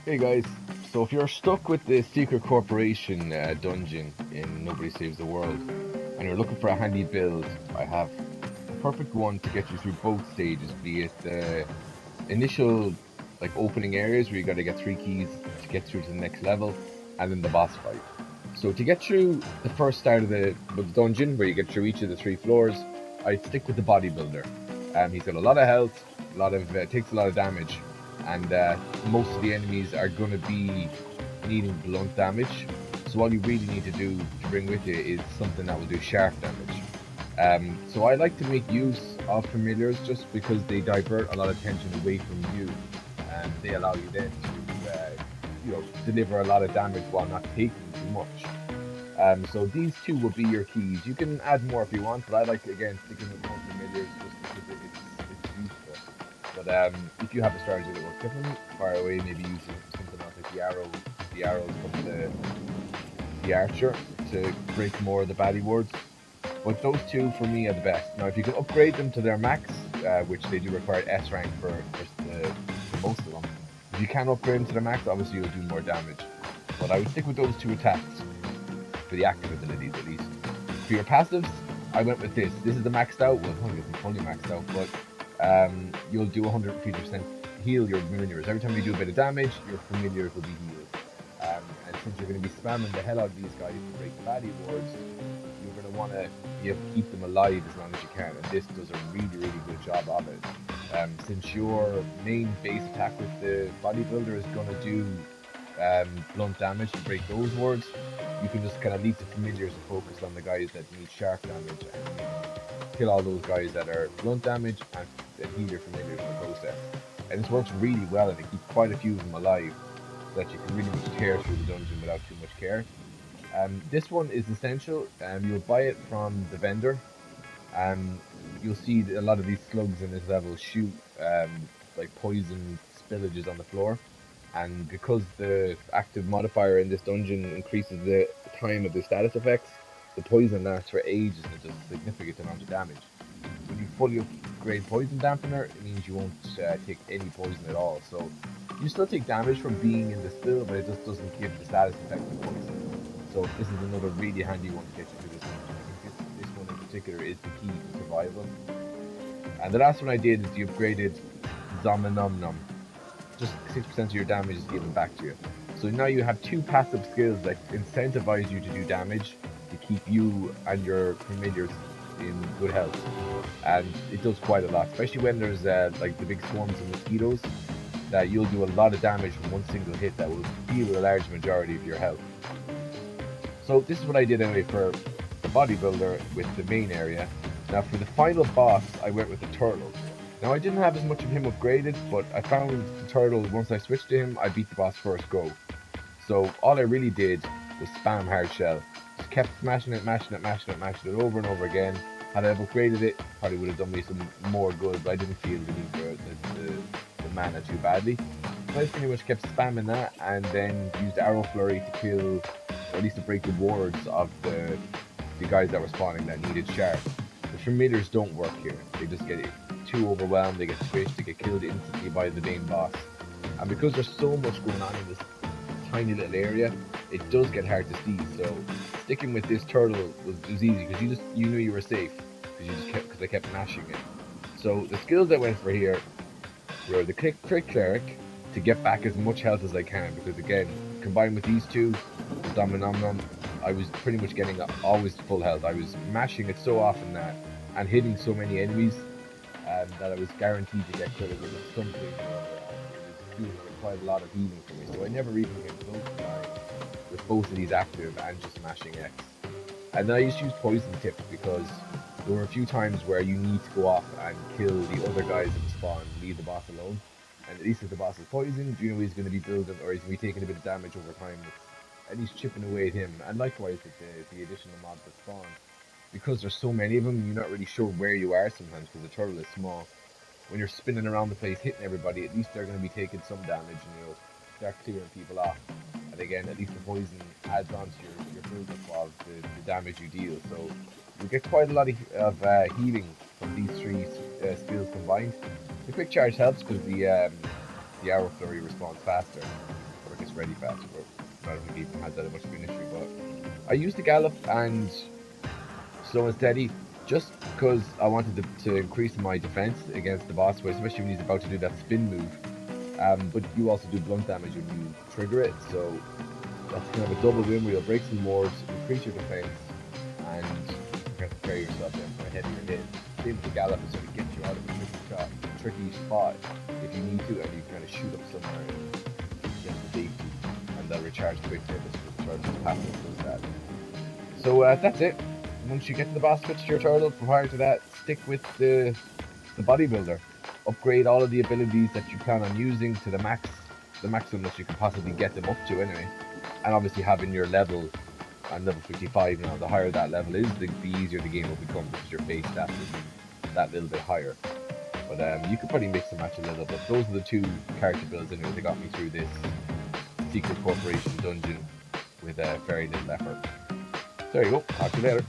Hey guys, so if you're stuck with the Secret Corporation dungeon in Nobody Saves the World and you're looking for a handy build, I have the perfect one to get you through both stages, be it the initial opening areas where you got to get 3 keys to get through to the next level, and then the boss fight. So to get through the first start of the dungeon, where you get through each of the 3 floors, I'd stick with the bodybuilder. He's got a lot of health, takes a lot of damage, and most of the enemies are going to be needing blunt damage. So all you really need to do to bring with you is something that will do sharp damage. So I like to make use of familiars just because they divert a lot of tension away from you, and they allow you then to, deliver a lot of damage while not taking too much. So these two will be your keys. You can add more if you want, but I like again sticking with more familiars just because it's useful. But if you have a strategy that works differently, fire away. Maybe use something else like the arrows from the archer to break more of the baddie wards. But those two for me are the best. Now, if you can upgrade them to their max, which they do require S rank for most of them, if you can upgrade them to their max, obviously you'll do more damage. But I would stick with those two attacks for the active abilities at least. For your passives, I went with this. This is the maxed out. Well, it's not fully maxed out, but you'll do 150% heal your familiars. Every time you do a bit of damage, your familiars will be healed. And since you're going to be spamming the hell out of these guys to break the baddie wards, you're going to want to be able to keep them alive as long as you can. And this does a really, really good job of it. Since your main base attack with the bodybuilder is going to do blunt damage to break those wards, you can just kind of leave the familiars and focus on the guys that need sharp damage and kill all those guys that are blunt damage and heal your familiars in the process. And this works really well, and it keeps quite a few of them alive so that you can really much tear through the dungeon without too much care. This one is essential. You'll buy it from the vendor. Um, you'll see a lot of these slugs in this level shoot like poison spillages on the floor, and because the active modifier in this dungeon increases the time of the status effects, the poison lasts for ages and it does a significant amount of damage. When you fully upgrade Poison Dampener, it means you won't take any poison at all. So you still take damage from being in the spill, but it just doesn't give the status effect of poison. So this is another really handy one to get you through this dungeon. I think this one in particular is the key to survival. And the last one I did is the upgraded Zama Num Num. Just 6% of your damage is given back to you. So now you have two passive skills that incentivize you to do damage to keep you and your familiars in good health. And it does quite a lot, especially when there's like the big swarms of mosquitoes, that you'll do a lot of damage from one single hit that will heal a large majority of your health. So this is what I did anyway for the bodybuilder with the main area. Now for the final boss, I went with the turtle. Now I didn't have as much of him upgraded, but I found the turtle, once I switched to him, I beat the boss first go. So all I really did was spam hard shell. Just kept smashing it, mashing it, mashing it, mashing it over and over again. Had I upgraded it, probably would have done me some more good, but I didn't feel the need for the mana too badly. So I pretty much kept spamming that and then used Arrow Flurry to kill, or at least to break the wards of the guys that were spawning that needed sharp. The familiars don't work here. They just get too overwhelmed, they get squished, they get killed instantly by the main boss. And because there's so much going on in this tiny little area, it does get hard to see. So sticking with this turtle was easy because you knew you were safe because I kept mashing it. So the skills I went for here were the Crit Cleric to get back as much health as I can, because again, combined with these two, the Dominomnom, I was pretty much getting always full health. I was mashing it so often that and hitting so many enemies that I was guaranteed to get critical with something. It was doing quite a lot of healing for me, so I never even came close to dying with both of these active and just smashing X. And then I used to use Poison Tip because there were a few times where you need to go off and kill the other guys in the spawn, leave the boss alone. And at least if the boss is poisoned, you know he's going to be building, or he's going to be taking a bit of damage over time. It's at least chipping away at him. And likewise with the additional mobs that spawn. Because there's so many of them, you're not really sure where you are sometimes because the turtle is small. When you're spinning around the place hitting everybody, at least they're going to be taking some damage and you'll start clearing people off. And again, at least the poison adds on to your build-up of the damage you deal. So you get quite a lot of healing from these three skills combined. The quick charge helps because the arrow flurry responds faster. ready faster, but I don't think he even had that much of an issue. But I used the Gallop and Slow and Steady just because I wanted to increase my defense against the boss, especially when he's about to do that spin move. But you also do blunt damage when you trigger it, so that's kind of a double win where you'll break some wards, increase your defense, and you can prepare yourself then for a heavier hit. Same with the Gallop, is sort of get you out of a tricky spot if you need to, and you kind of shoot up somewhere and get the safety, and they'll recharge quickly. This recharge is passive does that. So that's it. Once you get to the boss, switch to your turtle. Prior to that, stick with the bodybuilder. Upgrade all of the abilities that you plan on using to the maximum that you can possibly get them up to anyway. And obviously having your level on level 55 now, the higher that level is, the easier the game will become because your base stats is that little bit higher. But you could probably mix and match a little, but those are the two character builds anyway that got me through this Secret Corporation dungeon with very little effort. There you go, talk to you later.